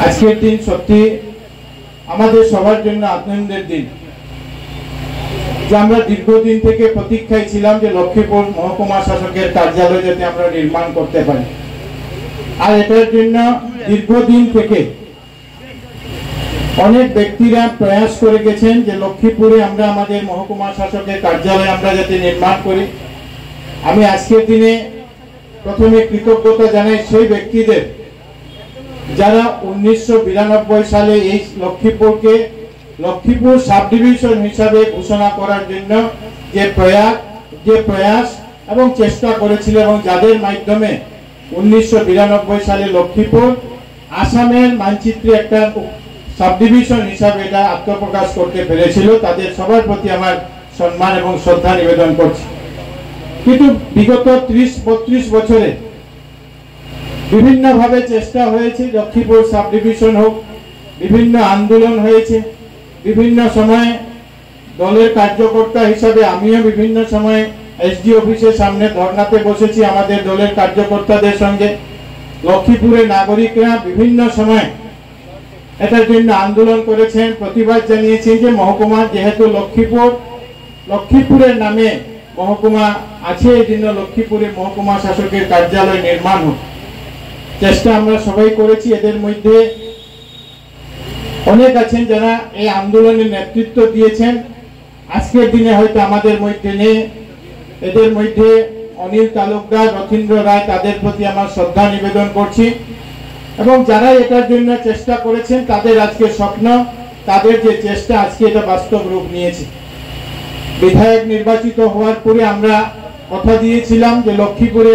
আজকের দিন সত্যি আমাদের সবার জন্য আনন্দের দিন, যে আমরা দীর্ঘদিন থেকে প্রতীক্ষায় ছিলাম যে লক্ষ্মীপুর মহকুমা শাসকের কার্যালয় যাতে আমরা নির্মাণ করতে পারি। আর এটার জন্য দীর্ঘদিন থেকে অনেক ব্যক্তিরা প্রয়াস করে গেছেন যে লক্ষ্মীপুরে আমরা আমাদের মহকুমা শাসকের কার্যালয় আমরা যাতে নির্মাণ করি। আমি আজকের দিনে প্রথমে কৃতজ্ঞতা জানাই সেই ব্যক্তিদের যারা 1992 সালে এই লক্ষ্মীপুরকে লক্ষ্মীপুর সাব ডিভিশন হিসাবে ঘোষণা করার জন্য যে প্রয়াস এবং চেষ্টা করেছিল, এবং যাদের মাধ্যমে 1992 সালে লক্ষ্মীপুর আসামের মানচিত্রে একটা সাব ডিভিশন হিসাবে এটা আত্মপ্রকাশ করতে পেরেছিল, তাদের সবার প্রতি আমার সম্মান এবং শ্রদ্ধা নিবেদন করছি। কিন্তু বিগত 30-32 বছরে বিভিন্নভাবে চেষ্টা হয়েছে, লক্ষ্মীপুর সাব ডিভিশন হোক, বিভিন্ন আন্দোলন হয়েছে, বিভিন্ন সময়ে দলের কার্যকর্তা হিসাবে আমিও বিভিন্ন সময়ে এসডি অফিসের সামনে ধর্নাতে বসেছি আমাদের দলের কার্যকর্তাদের সঙ্গে। লক্ষ্মীপুরের নাগরিকরা বিভিন্ন সময় এটার জন্য আন্দোলন করেছেন, প্রতিবাদ জানিয়েছেন যে মহকুমা যেহেতু লক্ষ্মীপুরের নামে মহকুমা আছে, এই জন্য লক্ষ্মীপুরে মহকুমা শাসকের কার্যালয় নির্মাণ হোক। চেষ্টা আমরা সবাই করেছি। এদের মধ্যে অনেক আছেন যারা এই আন্দোলনের নেতৃত্ব দিয়েছেন, আজকের দিনে হয়তো আমাদের মধ্যে নেই। এদের মধ্যে অনিল তালুকদার, রথীন্দ্র রায়, তাদের প্রতি আমার শ্রদ্ধা নিবেদন করছি। এবং যারা এটার জন্য চেষ্টা করেছেন তাদের আজকে স্বপ্ন, তাদের যে চেষ্টা আজকে এটা বাস্তব রূপ নিয়েছে। বিধায়ক নির্বাচিত হওয়ার পরে আমরা কথা দিয়েছিলাম যে লক্ষ্মীপুরে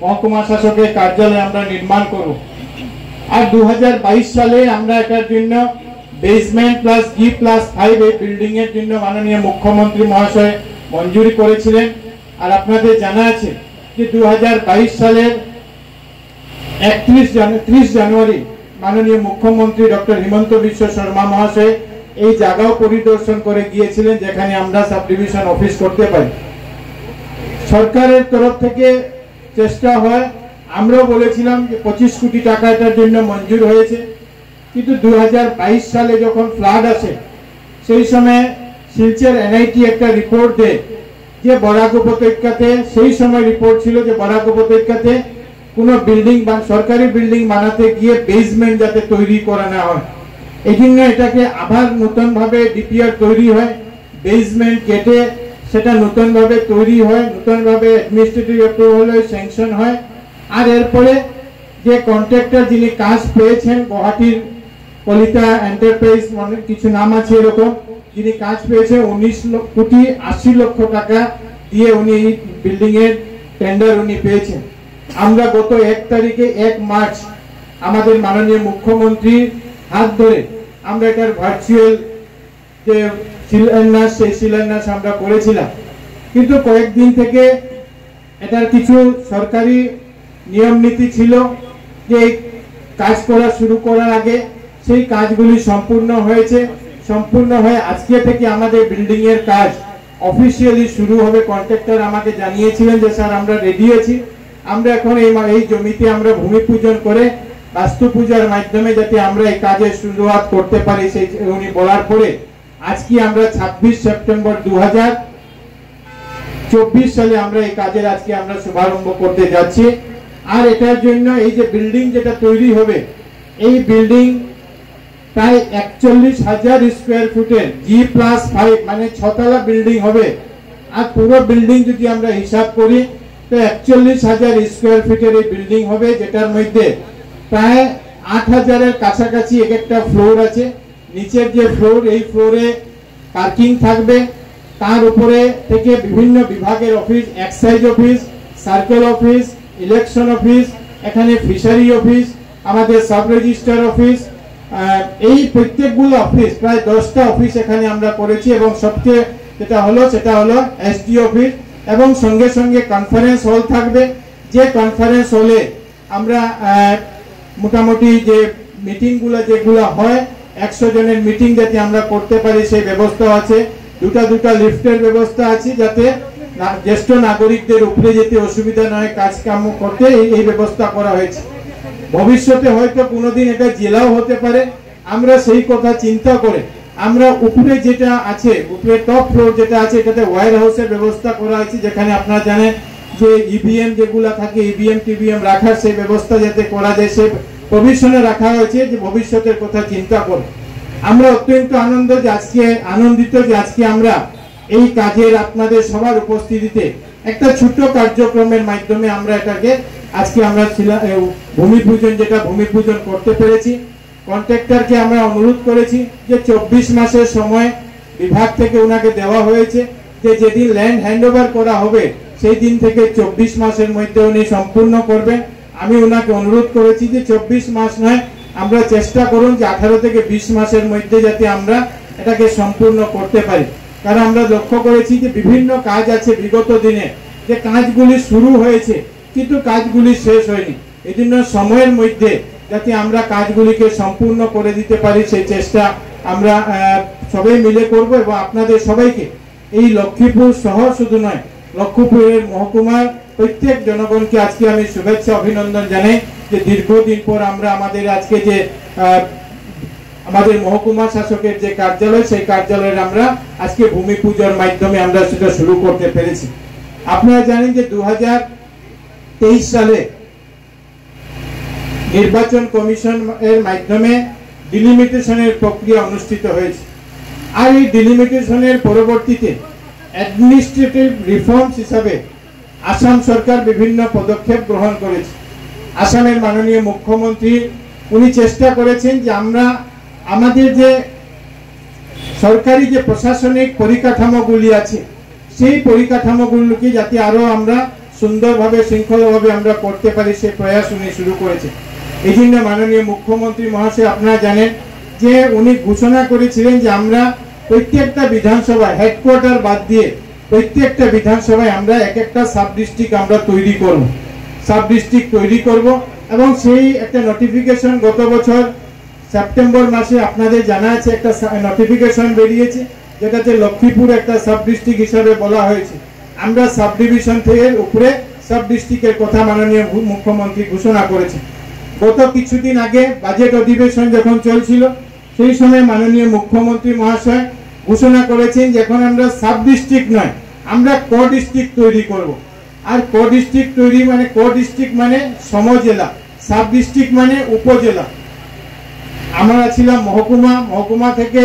মহকুমা শাসকের কার্যালয় আমরা নির্মাণ করব। আর 2022 সালে আমরা এটার জন্য বেসমেন্ট প্লাস G+5 এই বিল্ডিং এর জন্য মাননীয় মুখ্যমন্ত্রী মহাশয় মঞ্জুরি করেছিলেন। আর আপনাদের জানা আছে যে 2022 সালের 30 জানুয়ারি মাননীয় মুখ্যমন্ত্রী ডক্টর হিমন্ত বিশ্ব শর্মা মহাশয় এই জায়গাও পরিদর্শন করে গিয়েছিলেন, যেখানে আমরা সাব ডিভিশন অফিস করতে পারি। সরকারের তরফ থেকে চেষ্টা হয়, আমরাও বলেছিলাম যে 25 কোটি টাকা এটার জন্য মঞ্জুর হয়েছে। কিন্তু 2022 সালে যখন ফ্লাড আসে, সেই সময় শিলচর এনআইটি একটা রিপোর্ট দেয় যে বরাক উপত্যকাতে, সেই সময় রিপোর্ট ছিল যে বরাক উপত্যকাতে কোনো বিল্ডিং বা সরকারি বিল্ডিং বানাতে গিয়ে বেসমেন্ট যাতে তৈরি করা না হয়, এই জন্য এটাকে আবার নতুনভাবে ডিপিআর তৈরি হয়, বেসমেন্ট কেটে সেটা নতুনভাবে তৈরি হয়, নতুনভাবে অ্যাডমিনিস্ট্রেটিভ অ্যাপ্রুভাল হয়, স্যাংশন হয়। আর এরপরে যে কন্ট্রাক্টর যিনি কাজ পেয়েছেন, গুয়াহাটির কলিতা এন্টারপ্রাইজ মানে কিছু নাম আছে এরকম, যিনি কাজ পেয়েছেন 19,80,00,000 টাকা দিয়ে উনি এই বিল্ডিং এর টেন্ডার উনি পেয়েছেন। আমরা গত 1 মার্চ আমাদের মাননীয় মুখ্যমন্ত্রীর হাত ধরে আমরা এটার ভার্চুয়াল যে শিলান্যাস, সেই শিলান্যাস আমরা করেছিলাম। কিন্তু কয়েকদিন থেকে এটার কিছু সরকারি নিয়ম নীতি ছিল যে কাজ করা শুরু করার আগে সেই কাজগুলি সম্পূর্ণ হয়েছে। সম্পূর্ণ হয়ে আজকে থেকে আমাদের বিল্ডিং এর কাজ অফিসিয়ালি শুরু হবে। কন্ট্রাক্টর আমাকে জানিয়েছিলেন যে স্যার আমরা রেডি আছি, আমরা এখন এই জমিতে আমরা ভূমি পূজন করে বাস্তু পূজার মাধ্যমে যাতে আমরা এই কাজের শুরুয়াত করতে পারি, সেই উনি বলার পরে আজকে আমরা 26 সেপ্টেম্বর 2024 সালে আমরা এই কাজের আজকে আমরা শুভারম্ভ করতে যাচ্ছি। আর এটার জন্য এই যে বিল্ডিং যেটা তৈরি হবে, এই বিল্ডিং প্রায় 41,000 স্কোয়ার ফুটের G+5 মানে 6 তলা বিল্ডিং হবে। আর পুরো বিল্ডিং যদি আমরা হিসাব করি তো 41,000 স্কোয়ার ফিটের এই বিল্ডিং হবে, যেটার মধ্যে প্রায় 8,000-এর কাছাকাছি এক একটা ফ্লোর আছে। নিচের যে ফ্লোর, এই ফ্লোরে পার্কিং থাকবে, তার উপরে থেকে বিভিন্ন বিভাগের office, excise office, circle office, election office, এখানে ফিশারি অফিস, আমাদের সাব রেজিস্ট্রার অফিস, এই প্রত্যেকগুলো অফিস প্রায় 10টা অফিস এখানে আমরা করেছি। এবং সবচেয়ে যেটা হলো সেটা হলো এসডি অফিস, এবং সঙ্গে সঙ্গে কনফারেন্স হল থাকবে। যে কনফারেন্স হলে আমরা মোটামুটি যে মিটিংগুলো যেগুলো হয় 100 জনের মিটিং যাতে আমরা করতে পারি সেই ব্যবস্থা আছে। দুটা লিফটের ব্যবস্থা আছে যাতে জ্যেষ্ঠ নাগরিকদের উপরে যেতে অসুবিধা না হয় কাজ কাম করতে, এই ব্যবস্থা করা হয়েছে। ভবিষ্যতে হয়তো কোনোদিন এটা জেলাও হতে পারে। আমরা সেই কথা চিন্তা করে আমরা উপরে যেটা আছে, উপরে টপ ফ্লোর যেটা আছে, এটাতে ওয়্যার হাউসের ব্যবস্থা করা হয়েছে, যেখানে আপনারা জানেন যে ইভিএম যেগুলো থাকে, ইভিএম টিভিএম রাখার সেই ব্যবস্থা যাতে করা যায়, সে প্রভিশনে রাখা হয়েছে, যে ভবিষ্যতের কথা চিন্তা করে। আমরা অত্যন্ত আনন্দিত যে আজকে আমরা এই কাজের আপনাদের সবার উপস্থিতিতে একটা ছোট কার্যক্রমের মাধ্যমে আমরা এটাকে আজকে আমরা ভূমি পূজন করতে পেরেছি। কন্ট্রাক্টরকে আমরা অনুরোধ করেছি যে 24 মাসের সময় বিভাগ থেকে ওনাকে দেওয়া হয়েছে, যে যেদিন ল্যান্ড হ্যান্ডওভার করা হবে সেই দিন থেকে 24 মাসের মধ্যে উনি সম্পূর্ণ করবেন। আমি ওনাকে অনুরোধ করেছি যে 24 মাস নয়, আমরা চেষ্টা করুন যে 18 থেকে 20 মাসের মধ্যে যাতে আমরা এটাকে সম্পূর্ণ করতে পারি। কারণ আমরা লক্ষ্য করেছি যে বিভিন্ন কাজ আছে বিগত দিনে, যে কাজগুলি শুরু হয়েছে কিন্তু কাজগুলি শেষ হয়নি। এই জন্য সময়ের মধ্যে যাতে আমরা কাজগুলিকে সম্পূর্ণ করে দিতে পারি সেই চেষ্টা আমরা সবাই মিলে করব। এবং আপনাদের সবাইকে এই লক্ষ্মীপুর শহর শুধু নয়, লক্ষ্মীপুরের মহকুমার প্রত্যেক জনগণকে আজকে আমি শুভেচ্ছা অভিনন্দন জানাই যে দীর্ঘদিন পর আমরা আমাদের আজকে যে আমাদের মহকুমা শাসকের যে কার্যালয়, সেই কার্যালয়ের আমরা আজকে ভূমি পূজার মাধ্যমে আমরা সেটা শুরু করতে পেরেছি। আপনারা জানেন যে 2023 সালে নির্বাচন কমিশন এর মাধ্যমে ডিলিমিটেশনের প্রক্রিয়া অনুষ্ঠিত হয়েছে। আর এই ডিলিমিটেশনের পরবর্তীতে অ্যাডমিনিস্ট্রেটিভ রিফর্মস হিসাবে আসাম সরকার বিভিন্ন পদক্ষেপ গ্রহণ করেছে। আসামের মাননীয় মুখ্যমন্ত্রী উনি চেষ্টা করেছেন যে আমরা আমাদের যে সরকারি যে প্রশাসনিক পরিকাঠামোগুলি আছে সেই পরিকাঠামোগুলোকে যাতে আরো আমরা সুন্দরভাবে শৃঙ্খলাভাবে আমরা করতে পারি সেই প্রয়াস উনি শুরু করেছে। এই জন্য মাননীয় মুখ্যমন্ত্রী মহাশয় আপনারা জানেন যে উনি ঘোষণা করেছিলেন যে আমরা প্রত্যেকটা বিধানসভায় হেডকোয়ার্টার বাদ দিয়ে প্রত্যেকটা বিধানসভায় আমরা এক একটা সাব ডিস্ট্রিক্ট আমরা তৈরি করব এবং সেই একটা নোটিফিকেশন গত বছর সেপ্টেম্বর মাসে আপনাদের জানা আছে একটা নোটিফিকেশন বেরিয়েছে, যেটাতে লক্ষ্মীপুর একটা সাব ডিস্ট্রিক্ট হিসাবে বলা হয়েছে। আমরা সাব ডিভিশন থেকে উপরে সাব ডিস্ট্রিক্টের কথা মাননীয় মুখ্যমন্ত্রী ঘোষণা করেছেন। গত কিছুদিন আগে বাজেট অধিবেশন যখন চলছিল সেই সময় মাননীয় মুখ্যমন্ত্রী মহাশয় ঘোষণা করেছেন যে এখন আমরা সাব ডিস্ট্রিক্ট নয়, আমরা কো ডিস্ট্রিক্ট তৈরি করব। আর কো ডিস্ট্রিক্ট তৈরি মানে কো ডিস্ট্রিক্ট মানে সমজেলা, সাব ডিস্ট্রিক্ট মানে উপজেলা। আমরা ছিলাম মহকুমা, মহকুমা থেকে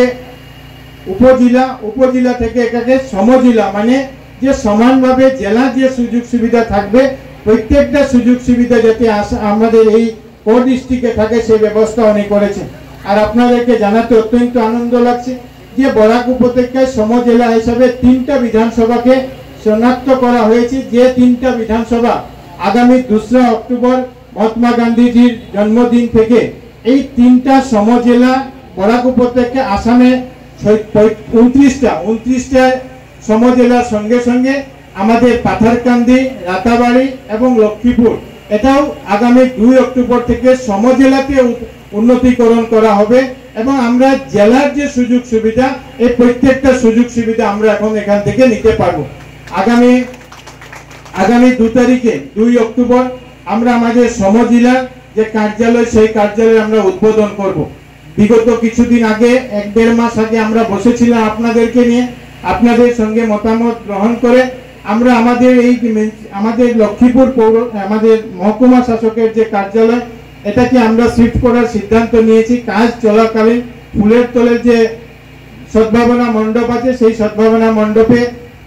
উপজেলা, উপজেলা থেকে এটাকে সমজেলা, মানে যে সমানভাবে জেলা যে সুযোগ সুবিধা থাকবে প্রত্যেকটা সুযোগ সুবিধা যাতে আমাদের এই কো ডিস্ট্রিক্টে থাকে সেই ব্যবস্থা উনি করেছেন। আর আপনাদেরকে জানাতে অত্যন্ত আনন্দ লাগছে যে বরাক উপত্যকায় সমজেলা হিসাবে 3টা বিধানসভাকে শনাক্ত করা হয়েছে, যে 3টা বিধানসভা আগামী 2রা অক্টোবর মহাত্মা গান্ধীজির জন্মদিন থেকে এই 3টা সমজেলা বরাক উপত্যকা আসামে 29টা সমজেলার সঙ্গে সঙ্গে আমাদের পাথারকান্দি, রাতাবাড়ি এবং লক্ষ্মীপুর এটাও আগামী 2 অক্টোবর থেকে সমজেলাতে উন্নতিকরণ করা হবে। এবং আমরা জেলার যে সুযোগ সুবিধা এই প্রত্যেকটা সুযোগ সুবিধা আমরা এখন এখান থেকে নিতে পারবো। আগামী 2 তারিখে 2 অক্টোবর আমরা আমাদের সমজেলার যে কার্যালয় সেই কার্যালয় আমরা উদ্বোধন করব। বিগত কিছুদিন আগে 1-1.5 মাস আগে আমরা বসেছিলাম আপনাদেরকে নিয়ে, আপনাদের সঙ্গে মতামত গ্রহণ করে আমরা আমাদের লক্ষ্মীপুর আমাদের মহকুমা শাসকের যে কার্যালয় এটাকে আমরা শিফট করার সিদ্ধান্ত নিয়েছি। কাজ চলাকালীন ফুলের তলের যে সদ্ভাবনা মণ্ডপ আছে সেই সদ্ভাবনা মণ্ডপে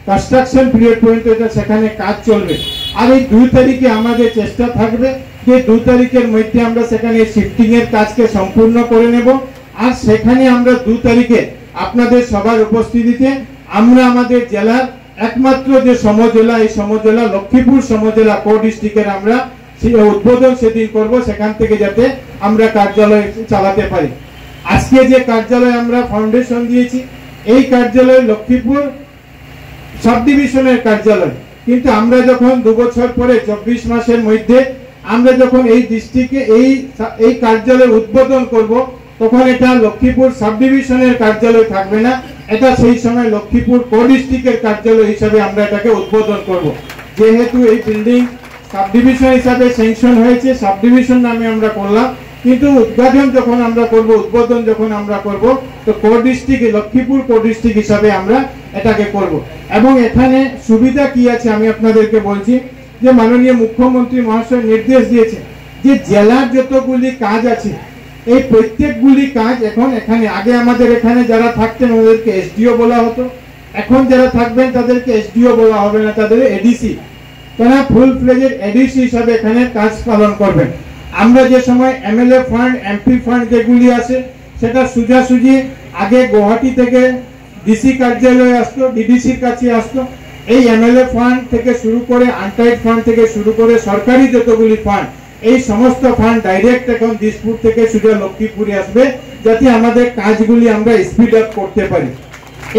কনস্ট্রাকশন পিরিয়ড পর্যন্ত এটা সেখানে কাজ চলবে। আর এই 2 তারিখে আমাদের চেষ্টা থাকবে যে 2 তারিখের মধ্যে আমরা সেখানে শিফটিং এর কাজকে সম্পূর্ণ করে নেব। আর সেখানে আমরা 2 তারিখে আপনাদের সবার উপস্থিতিতে আমরা আমাদের জেলার একমাত্র যে সমজেলা, এই সমজেলা লক্ষ্মীপুর সমজেলা কো ডিস্ট্রিক্টের আমরা উদ্বোধন সেদিন করব, সেখান থেকে যাতে আমরা কার্যালয় চালাতে পারি। আজকে যে কার্যালয় আমরা ফাউন্ডেশন দিয়েছি এই কার্যালয় লক্ষ্মীপুর সাব ডিভিশনের কার্যালয়, কিন্তু আমরা যখন 2 বছর পরে 24 মাসের মধ্যে আমরা যখন এই ডিস্ট্রিক্টে এই কার্যালয় উদ্বোধন করব তখন এটা লক্ষ্মীপুর সাব ডিভিশনের কার্যালয় থাকবে না, এটা সেই সময় লক্ষ্মীপুর কো ডিস্ট্রিক্টের কার্যালয় হিসাবে আমরা এটাকে উদ্বোধন করব। যেহেতু এই বিল্ডিং সাব ডিভিশন হিসাবে স্যাংশন হয়েছে, সাব ডিভিশন নামে আমরা করলাম, কিন্তু উদ্বোধন যখন আমরা করব তো core district Lakshmipur core district হিসাবে আমরা এটাকে করব। এবং এখানে সুবিধা কি আছে আমি আপনাদেরকে বলছি যে মাননীয় মুখ্যমন্ত্রী মহাশয় নির্দেশ দিয়েছে যে জেলার যতগুলি কাজ আছে এই প্রত্যেকগুলি কাজ এখন এখানে, আগে আমাদের এখানে যারা থাকতেন ওদেরকে এসডিও বলা হতো, এখন যারা থাকবেন তাদেরকে এসডিও বলা হবে না, তাদের এডিসি, তারা ফুল ফ্লেজেড এডিসি হিসাবে এখানে কাজ পালন করবেন। আমরা যে সময় এমএলএ ফান্ড এমপি ফান্ড যেগুলি আছে সেটা সোজাসুজি আগে গুয়াহাটি থেকে ডিসি কার্যালয়ে আসতো, ডিডিসির কাছে আসতো। এই এমএলএ ফান্ড থেকে শুরু করে আনটাইড ফান্ড থেকে শুরু করে সরকারি যতগুলি ফান্ড, এই সমস্ত ফান্ড ডাইরেক্ট এখন দিসপুর থেকে সোজা লক্ষ্মীপুরে আসবে, যাতে আমাদের কাজগুলি আমরা স্পিড আপ করতে পারি।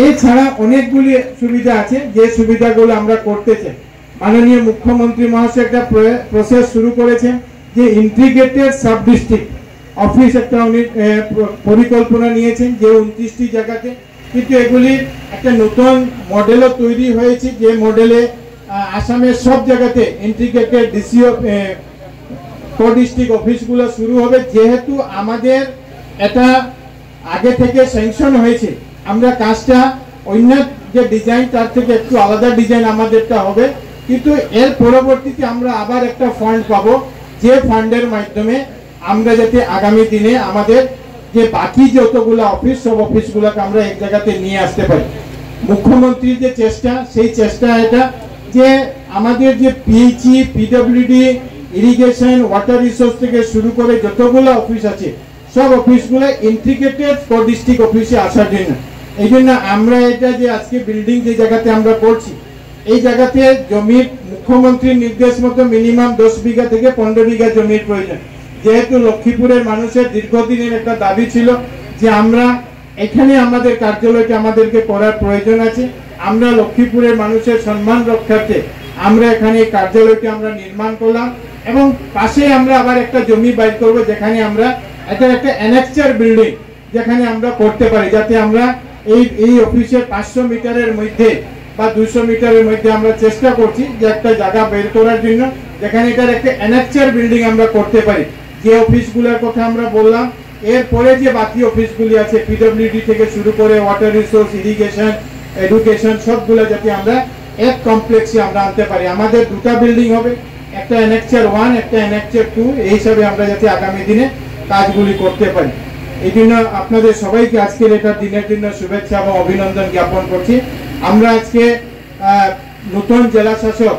এছাড়া অনেকগুলি সুবিধা আছে, যে সুবিধাগুলো আমরা করতে চাই। মাননীয় মুখ্যমন্ত্রী মহাশয় একটা প্রসেস শুরু করেছেন যে ইন্টিগ্রেটেড সাব ডিস্ট্রিক্ট অফিস একটা উনি পরিকল্পনা নিয়েছেন যে 29টি জায়গাতে, কিন্তু এগুলির একটা নতুন মডেলও তৈরি হয়েছে, যে মডেলে আসামের সব জায়গাতে ইন্টিগ্রেটেড ডিসিও কোর ডিস্ট্রিক্ট অফিসগুলো শুরু হবে। যেহেতু আমাদের এটা আগে থেকে স্যাংশন হয়েছে, আমরা কাজটা অন্য যে ডিজাইন তার থেকে একটু আলাদা ডিজাইন আমাদেরটা হবে, কিন্তু এর পরবর্তীতে আমরা আবার একটা ফান্ড পাবো, যে ফান্ডের মাধ্যমে আমরা যাতে আগামী দিনে আমাদের যে বাকি যতগুলো অফিস সব অফিসগুলোকে আমরা এক জায়গাতে নিয়ে আসতে পারি। মুখ্যমন্ত্রীর যে চেষ্টা, সেই চেষ্টা এটা যে আমাদের যে PHE, PWD, irrigation, water resource থেকে শুরু করে যতগুলো অফিস আছে সব অফিসগুলো ইন্টিগ্রেটেড কোর ডিস্ট্রিক্ট অফিসে আসার জন্য। এই জন্য আমরা এটা যে আজকে বিল্ডিং যে জায়গাতে আমরা করছি, এই জায়গাতে জমির মুখ্যমন্ত্রীর নির্দেশ মতো মিনিমাম 10 বিঘা থেকে 15 বিঘা জমির প্রয়োজন। যেহেতু লক্ষ্মীপুরের মানুষের দীর্ঘদিনের একটা দাবি ছিল যে আমরা এখানে আমাদের কার্যালয়টা আমাদেরকে করার প্রয়োজন আছে, আমরা লক্ষ্মীপুরের মানুষের সম্মান রক্ষার্থে আমরা এখানে কার্যালয়টি আমরা নির্মাণ করলাম, এবং পাশে আমরা আবার একটা জমি বাইর করব যেখানে আমরা এটা একটা অ্যানেক্সার বিল্ডিং যেখানে আমরা করতে পারি, যাতে আমরা এই অফিসের 500 মিটারের মধ্যে বা 200 মিটারের মধ্যে আমরা চেষ্টা করছি যে একটা জায়গা বের করার জন্য যেখানে এটার একটা অ্যানেক্সার বিল্ডিং আমরা করতে পারি। যে অফিসগুলোর কথা আমরা বললাম, এরপরে যে বাকি অফিসগুলি আছে পিডব্লিউডি থেকে শুরু করে ওয়াটার রিসোর্স, ইরিগেশন, এডুকেশন, সবগুলো যাতে আমরা এক কমপ্লেক্সে আমরা আনতে পারি। আমাদের দুটা বিল্ডিং হবে, একটা অ্যানেক্সার 1, একটা অ্যানেক্সার 2, এই হিসাবে আমরা যাতে আগামী দিনে কাজগুলি করতে পারি। এই জন্য আপনাদের সবাইকে আজকের এটা দিনের জন্য শুভেচ্ছা এবং অভিনন্দন জ্ঞাপন করছি। আমরা আজকে নতুন জেলা শাসক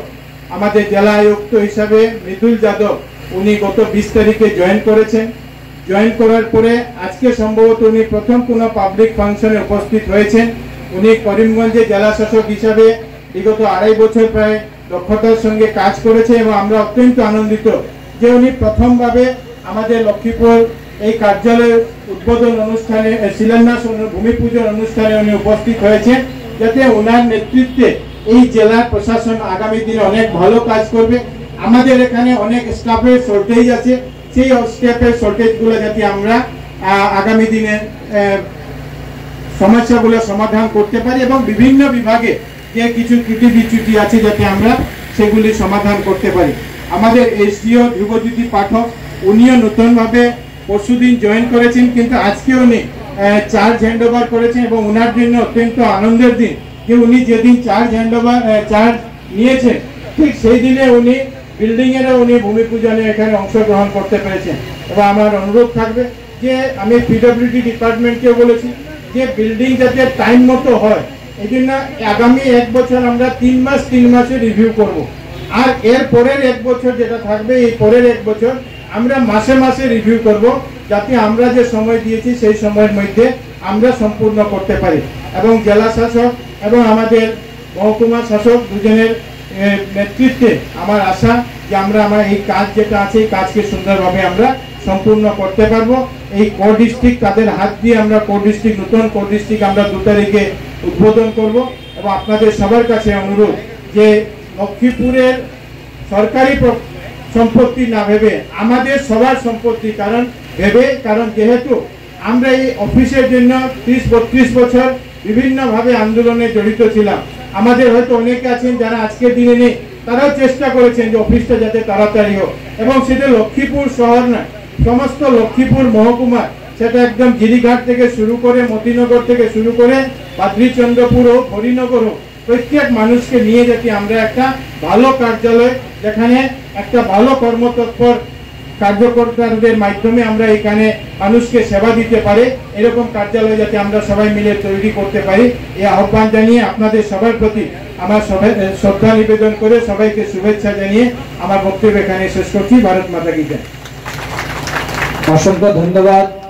আমাদের জেলা আয়ুক্ত হিসাবে মৃদুল যাদব, উনি গত 20 তারিখে জয়েন করেছেন। জয়েন করার পরে আজকে সম্ভবত উনি প্রথম কোনো পাবলিক ফাংশনে উপস্থিত হয়েছেন। উনি করিমগঞ্জে জেলা শাসক হিসাবে বিগত 2.5 বছর প্রায় দক্ষতার সঙ্গে কাজ করেছে, এবং আমরা অত্যন্ত আনন্দিত যে উনি প্রথমভাবে আমাদের লক্ষ্মীপুর এই কার্যালয়ের উদ্বোধন অনুষ্ঠানে, শিলান্যাস ভূমি পূজন অনুষ্ঠানে উনি উপস্থিত হয়েছেন, যাতে ওনার নেতৃত্বে এই জেলার প্রশাসন আগামী দিনে অনেক ভালো কাজ করবে। আমাদের এখানে অনেক স্টাফের শর্টেজ আছে, সেই স্টাফের শর্টেজগুলো যাতে আমরা আগামী দিনে সমস্যাগুলো সমাধান করতে পারি, এবং বিভিন্ন বিভাগে যে কিছু ত্রুটি বিচ্যুতি আছে যাতে আমরা সেগুলি সমাধান করতে পারি। আমাদের এসডিও ধ্রুবজ্যোতি পাঠক, উনিও নতুনভাবে পরশুদিন জয়েন করেছেন, কিন্তু আজকে উনি চার্জ হ্যান্ডওভার করেছেন, এবং ওনার জন্য অত্যন্ত আনন্দের দিন যে উনি যেদিন চার্জ নিয়েছেন ঠিক সেই দিনে উনি বিল্ডিং এরও উনি ভূমি পূজনে এখানে অংশগ্রহণ করতে পেরেছেন। এবং আমার অনুরোধ থাকবে যে আমি পিডব্লিউডি ডিপার্টমেন্টকে বলেছি যে বিল্ডিং যাতে টাইম মতো হয়, এই জন্য আগামী 1 বছর আমরা 3 মাসে রিভিউ করব, আর এর পরের 1 বছর যেটা থাকবে এই পরের 1 বছর আমরা মাসে মাসে রিভিউ করব, যাতে আমরা যে সময় দিয়েছি সেই সময়ের মধ্যে আমরা সম্পূর্ণ করতে পারি। এবং জেলা শাসক এবং আমাদের মহকুমা শাসক দুজনের নেতৃত্বে আমার আশা যে আমরা এই কাজ যেটা আছে এই কাজকে সুন্দরভাবে আমরা সম্পূর্ণ করতে পারবো। এই কোর ডিস্ট্রিক্ট তাদের হাত দিয়ে আমরা কোর ডিস্ট্রিক্ট, নতুন কোর ডিস্ট্রিক্ট আমরা 2 তারিখে উদ্বোধন করব। এবং আপনাদের সবার কাছে অনুরোধ যে লক্ষ্মীপুরের সরকারি সম্পত্তি না ভেবে আমাদের সবার সম্পত্তি কারণ যেহেতু আমরা এই অফিসের জন্য 30-32 বছর বিভিন্নভাবে আন্দোলনে জড়িত ছিলাম। আমাদের হয়তো অনেকে আছেন যারা আজকের দিনে নেই, তারাও চেষ্টা করেছেন যে অফিসটা যাতে তাড়াতাড়ি হোক, এবং সেটা লক্ষ্মীপুর শহর নয়, সমস্ত লক্ষ্মীপুর মহকুমা, সেটা একদম জিরিঘাট থেকে শুরু করে মতিনগর থেকে শুরু করে বাদ্রিচন্দ্রপুর ও হরিনগর হোক, প্রত্যেক মানুষকে নিয়ে যাতে আমরা একটা ভালো কার্যালয়, যেখানে একটা ভালো কর্মতৎপর কার্যকর্তাদের মাধ্যমে আমরা এখানে মানুষকে সেবা দিতে পারি, এরকম কার্যালয় যাতে আমরা সবাই মিলে তৈরি করতে পারি, এই আহ্বান জানিয়ে আপনাদের সবার প্রতি আমার শ্রদ্ধা নিবেদন করে সবাইকে শুভেচ্ছা জানিয়ে আমার বক্তব্য এখানে শেষ করছি। ভারত মাতা কি জয়। অসংখ্য ধন্যবাদ।